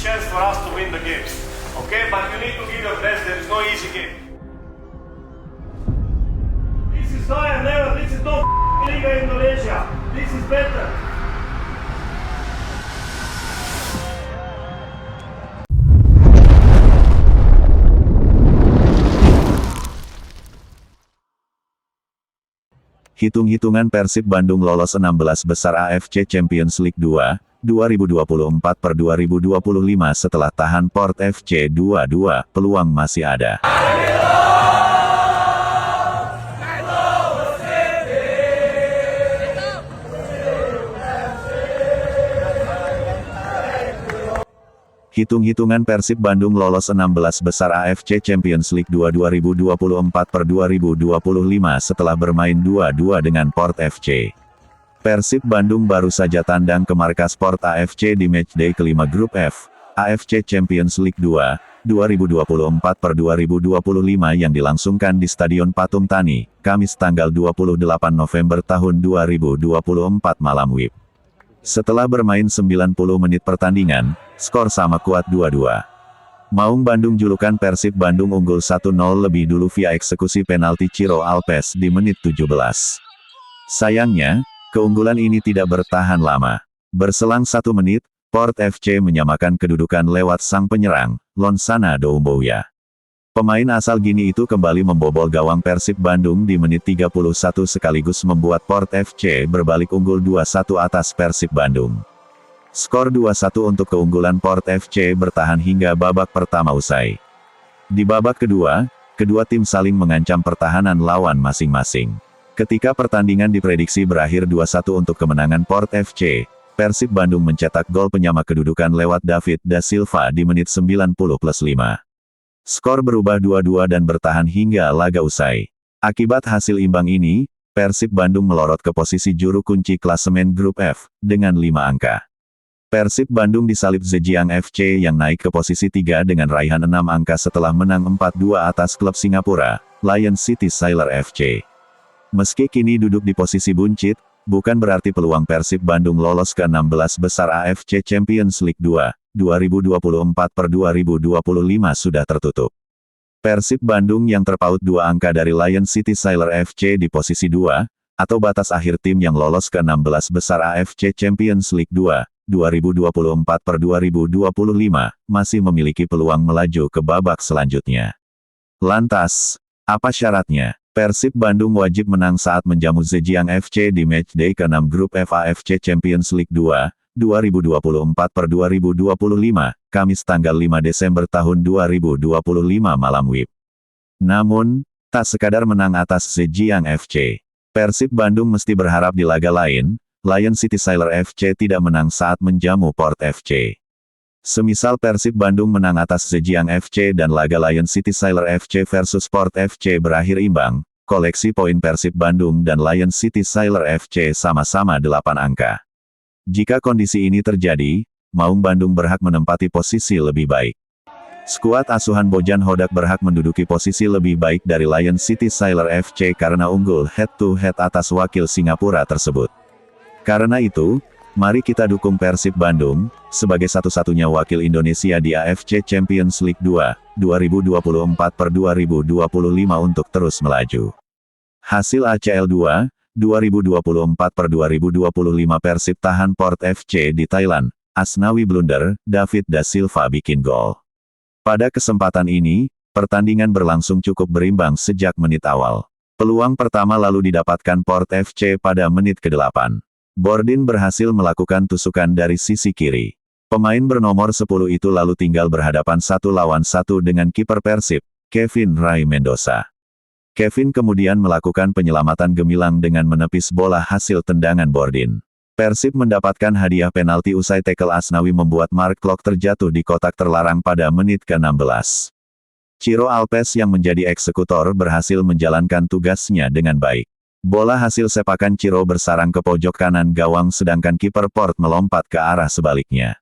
chance for us to win the game. Okay, but you need to give your best. There is no easy game. This is higher level. This is not Liga Indonesia. This is better. Hitung-hitungan Persib Bandung lolos 16 besar AFC Champions League 2, 2024-2025 setelah tahan Port FC 2-2, peluang masih ada. Hitung-hitungan Persib Bandung lolos 16 besar AFC Champions League 2 2024-2025 setelah bermain 2-2 dengan Port FC. Persib Bandung baru saja tandang ke Markasport AFC di matchday kelima Grup F, AFC Champions League 2, 2024-2025 yang dilangsungkan di Stadion Patung Tani, Kamis tanggal 28 November tahun 2024 malam WIB. Setelah bermain 90 menit pertandingan, skor sama kuat 2-2. Maung Bandung julukan Persib Bandung unggul 1-0 lebih dulu via eksekusi penalti Ciro Alpes di menit 17. Sayangnya, keunggulan ini tidak bertahan lama. Berselang 1 menit, Port FC menyamakan kedudukan lewat sang penyerang, Lonsana Doumbouya. Pemain asal Gini itu kembali membobol gawang Persib Bandung di menit 31 sekaligus membuat Port FC berbalik unggul 2-1 atas Persib Bandung. Skor 2-1 untuk keunggulan Port FC bertahan hingga babak pertama usai. Di babak kedua, kedua tim saling mengancam pertahanan lawan masing-masing. Ketika pertandingan diprediksi berakhir 2-1 untuk kemenangan Port FC, Persib Bandung mencetak gol penyama kedudukan lewat David da Silva di menit 90+5. Skor berubah 2-2 dan bertahan hingga laga usai. Akibat hasil imbang ini, Persib Bandung melorot ke posisi juru kunci klasemen Grup F, dengan 5 angka. Persib Bandung disalip Zhejiang FC yang naik ke posisi 3 dengan raihan 6 angka setelah menang 4-2 atas klub Singapura, Lion City Sailor FC. Meski kini duduk di posisi buncit, bukan berarti peluang Persib Bandung lolos ke 16 besar AFC Champions League 2, 2024-2025 sudah tertutup. Persib Bandung yang terpaut 2 angka dari Lion City Sailor FC di posisi 2, atau batas akhir tim yang lolos ke 16 besar AFC Champions League 2, 2024-2025, masih memiliki peluang melaju ke babak selanjutnya. Lantas, apa syaratnya? Persib Bandung wajib menang saat menjamu Zhejiang FC di matchday ke-6 Grup F AFC Champions League 2, 2024-2025, Kamis tanggal 5 Desember tahun 2025 malam WIB. Namun, tak sekadar menang atas Zhejiang FC. Persib Bandung mesti berharap di laga lain, Lion City Sailor FC tidak menang saat menjamu Port FC. Semisal Persib Bandung menang atas Zhejiang FC dan laga Lion City Sailor FC versus Port FC berakhir imbang, koleksi poin Persib Bandung dan Lion City Sailor FC sama-sama 8 angka. Jika kondisi ini terjadi, Maung Bandung berhak menempati posisi lebih baik. Skuad asuhan Bojan Hodak berhak menduduki posisi lebih baik dari Lion City Sailor FC karena unggul head-to-head atas wakil Singapura tersebut. Karena itu, mari kita dukung Persib Bandung, sebagai satu-satunya wakil Indonesia di AFC Champions League 2, 2024-2025 untuk terus melaju. Hasil ACL 2, 2024-2025 Persib tahan Port FC di Thailand, Asnawi blunder, David da Silva bikin gol. Pada kesempatan ini, pertandingan berlangsung cukup berimbang sejak menit awal. Peluang pertama lalu didapatkan Port FC pada menit ke-8. Bordin berhasil melakukan tusukan dari sisi kiri. Pemain bernomor 10 itu lalu tinggal berhadapan 1 lawan 1 dengan kiper Persib, Kevin Ray Mendoza. Kevin kemudian melakukan penyelamatan gemilang dengan menepis bola hasil tendangan Bordin. Persib mendapatkan hadiah penalti usai tackle Asnawi membuat Mark Klok terjatuh di kotak terlarang pada menit ke-16. Ciro Alpes yang menjadi eksekutor berhasil menjalankan tugasnya dengan baik. Bola hasil sepakan Ciro bersarang ke pojok kanan gawang sedangkan kiper Port melompat ke arah sebaliknya.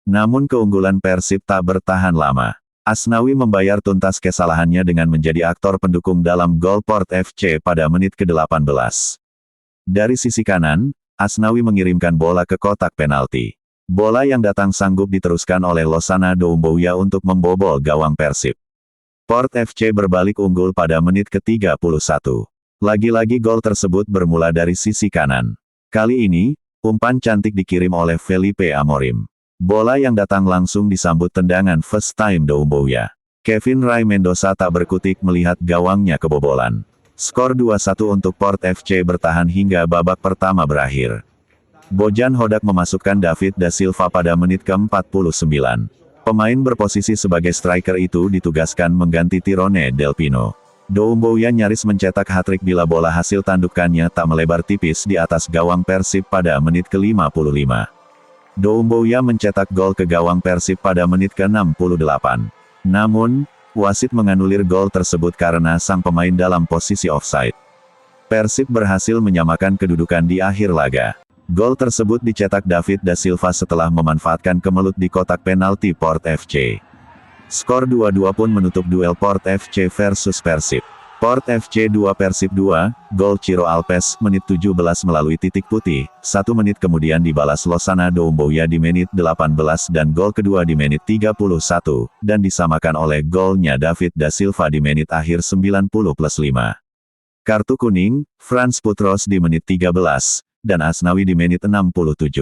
Namun keunggulan Persib tak bertahan lama. Asnawi membayar tuntas kesalahannya dengan menjadi aktor pendukung dalam gol Port FC pada menit ke-18. Dari sisi kanan, Asnawi mengirimkan bola ke kotak penalti. Bola yang datang sanggup diteruskan oleh Losana Doumbouya untuk membobol gawang Persib. Port FC berbalik unggul pada menit ke-31. Lagi-lagi gol tersebut bermula dari sisi kanan. Kali ini, umpan cantik dikirim oleh Felipe Amorim. Bola yang datang langsung disambut tendangan first time Doumbouya. Kevin Ray Mendoza tak berkutik melihat gawangnya kebobolan. Skor 2-1 untuk Port FC bertahan hingga babak pertama berakhir. Bojan Hodak memasukkan David da Silva pada menit ke-49. Pemain berposisi sebagai striker itu ditugaskan mengganti Tirone Del Pino. Doumbouya nyaris mencetak hat-trick bila bola hasil tandukannya tak melebar tipis di atas gawang Persib pada menit ke-55. Doumbouya mencetak gol ke gawang Persib pada menit ke-68. Namun, wasit menganulir gol tersebut karena sang pemain dalam posisi offside. Persib berhasil menyamakan kedudukan di akhir laga. Gol tersebut dicetak David da Silva setelah memanfaatkan kemelut di kotak penalti Port FC. Skor 2-2 pun menutup duel Port FC versus Persib. Port FC 2 Persib 2, gol Ciro Alpes menit 17 melalui titik putih, 1 menit kemudian dibalas Losana Doumbouya di menit 18 dan gol kedua di menit 31, dan disamakan oleh golnya David da Silva di menit akhir 90+5. Kartu kuning, Frans Putros di menit 13, dan Asnawi di menit 67.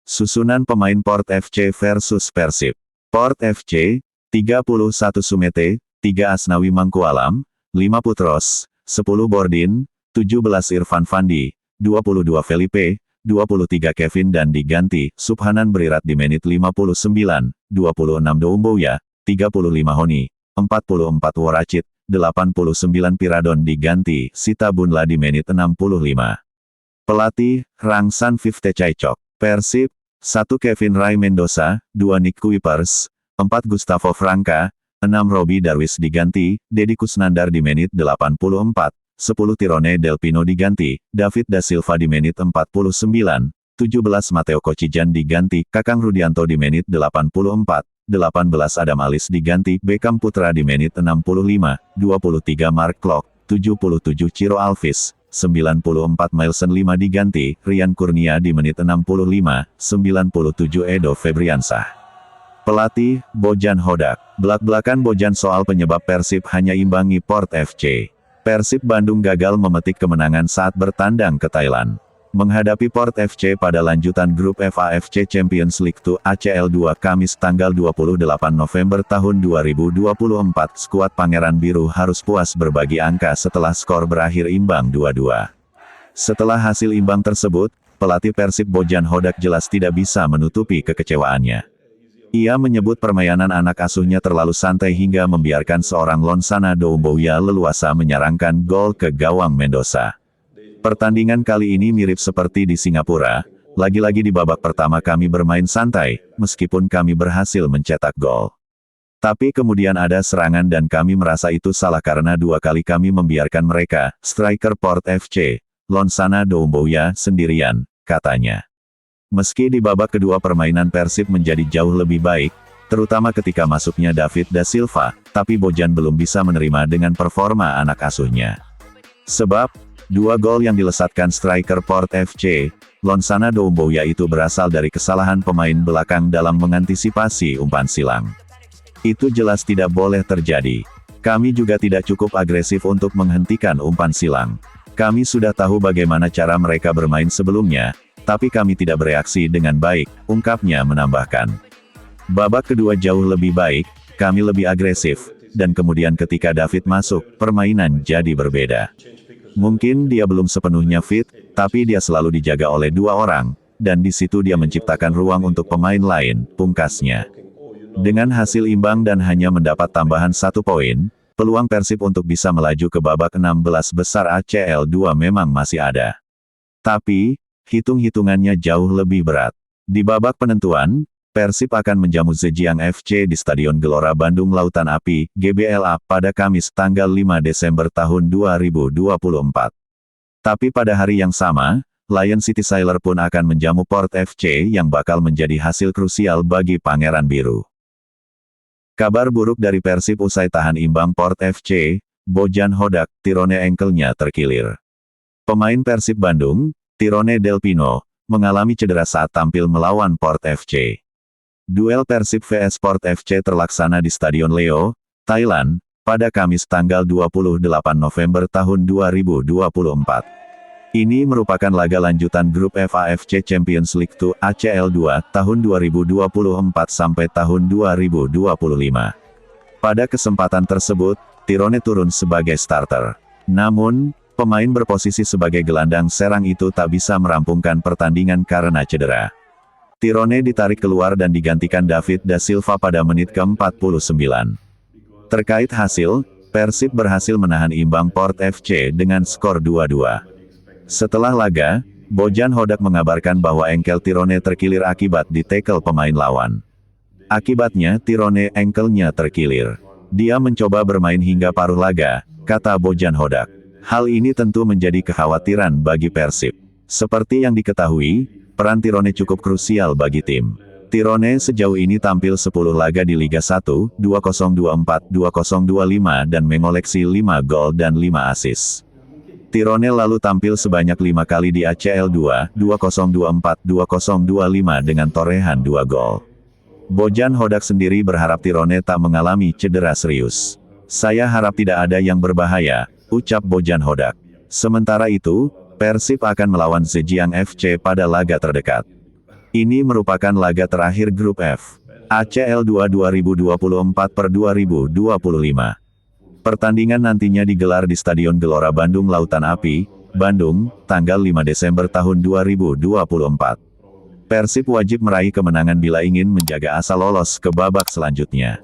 Susunan pemain Port FC versus Persib. Port FC, 31 Sumete, 3 Asnawi Mangkualam, 5 Putros, 10 Bordin, 17 Irfan Fandi, 22 Felipe, 23 Kevin dan diganti, Subhanan Berirat di menit 59, 26 Doumbouya, 35 Honi, 44 Woracit, 89 Piradon diganti, Sita Bunla di menit 65. Pelatih, Rangsan Fifte Caicok. Persib, 1 Kevin Ray Mendoza, 2 Nick Kuipers, 4 Gustavo Franca, 6 Robi Darwis diganti, Dedi Kusnandar di menit 84, 10 Tirone Del Pino diganti, David da Silva di menit 49, 17 Mateo Kocijan diganti, Kakang Rudianto di menit 84, 18 Adam Alis diganti, Beckham Putra di menit 65, 23 Mark Klok, 77 Ciro Alvis, 94 Milson 5 diganti, Rian Kurnia di menit 65, 97 Edo Febriansah. Pelatih, Bojan Hodak. Belak-belakan Bojan soal penyebab Persib hanya imbangi Port FC. Persib Bandung gagal memetik kemenangan saat bertandang ke Thailand. Menghadapi Port FC pada lanjutan grup FAFC Champions League 2 ACL 2 Kamis tanggal 28 November tahun 2024, skuad Pangeran Biru harus puas berbagi angka setelah skor berakhir imbang 2-2. Setelah hasil imbang tersebut, pelatih Persib Bojan Hodak jelas tidak bisa menutupi kekecewaannya. Ia menyebut permainan anak asuhnya terlalu santai hingga membiarkan seorang Losana Doumbouya leluasa menyarangkan gol ke gawang Mendoza. Pertandingan kali ini mirip seperti di Singapura, lagi-lagi di babak pertama kami bermain santai, meskipun kami berhasil mencetak gol. Tapi kemudian ada serangan dan kami merasa itu salah karena 2 kali kami membiarkan mereka, striker Port FC, Losana Doumbouya, sendirian, katanya. Meski di babak kedua permainan Persib menjadi jauh lebih baik, terutama ketika masuknya David da Silva, tapi Bojan belum bisa menerima dengan performa anak asuhnya. Sebab, 2 gol yang dilesatkan striker Port FC, Losana Doumbouya itu berasal dari kesalahan pemain belakang dalam mengantisipasi umpan silang. Itu jelas tidak boleh terjadi. Kami juga tidak cukup agresif untuk menghentikan umpan silang. Kami sudah tahu bagaimana cara mereka bermain sebelumnya, tapi kami tidak bereaksi dengan baik, ungkapnya menambahkan. Babak kedua jauh lebih baik, kami lebih agresif, dan kemudian ketika David masuk, permainan jadi berbeda. Mungkin dia belum sepenuhnya fit, tapi dia selalu dijaga oleh 2 orang, dan di situ dia menciptakan ruang untuk pemain lain, pungkasnya. Dengan hasil imbang dan hanya mendapat tambahan 1 poin, peluang Persib untuk bisa melaju ke babak 16 besar ACL 2 memang masih ada. Tapi, hitung-hitungannya jauh lebih berat. Di babak penentuan, Persib akan menjamu Zhejiang FC di Stadion Gelora Bandung Lautan Api, GBLA, pada Kamis tanggal 5 Desember tahun 2024. Tapi pada hari yang sama, Lion City Sailor pun akan menjamu Port FC yang bakal menjadi hasil krusial bagi Pangeran Biru. Kabar buruk dari Persib usai tahan imbang Port FC, Bojan Hodak, Tirone engkelnya terkilir. Pemain Persib Bandung, Tirone Del Pino, mengalami cedera saat tampil melawan Port FC. Duel Persib vs Port FC terlaksana di Stadion Leo, Thailand, pada Kamis tanggal 28 November tahun 2024. Ini merupakan laga lanjutan grup F AFC Champions League 2 ACL 2 tahun 2024 sampai tahun 2025. Pada kesempatan tersebut, Tirone turun sebagai starter. Namun, pemain berposisi sebagai gelandang serang itu tak bisa merampungkan pertandingan karena cedera. Tirone ditarik keluar dan digantikan David da Silva pada menit ke-49. Terkait hasil, Persib berhasil menahan imbang Port FC dengan skor 2-2. Setelah laga, Bojan Hodak mengabarkan bahwa engkel Tirone terkilir akibat ditekel pemain lawan. Akibatnya Tirone engkelnya terkilir. Dia mencoba bermain hingga paruh laga, kata Bojan Hodak. Hal ini tentu menjadi kekhawatiran bagi Persib. Seperti yang diketahui, peran Tirone cukup krusial bagi tim. Tirone sejauh ini tampil 10 laga di Liga 1, 2024, 2025 dan mengoleksi 5 gol dan 5 assist. Tirone lalu tampil sebanyak 5 kali di ACL 2, 2024, 2025 dengan torehan 2 gol. Bojan Hodak sendiri berharap Tirone tak mengalami cedera serius. Saya harap tidak ada yang berbahaya, ucap Bojan Hodak. Sementara itu, Persib akan melawan Zhejiang FC pada laga terdekat. Ini merupakan laga terakhir grup F. ACL 2 2024/2025. Pertandingan nantinya digelar di Stadion Gelora Bandung Lautan Api, Bandung, tanggal 5 Desember tahun 2024. Persib wajib meraih kemenangan bila ingin menjaga asa lolos ke babak selanjutnya.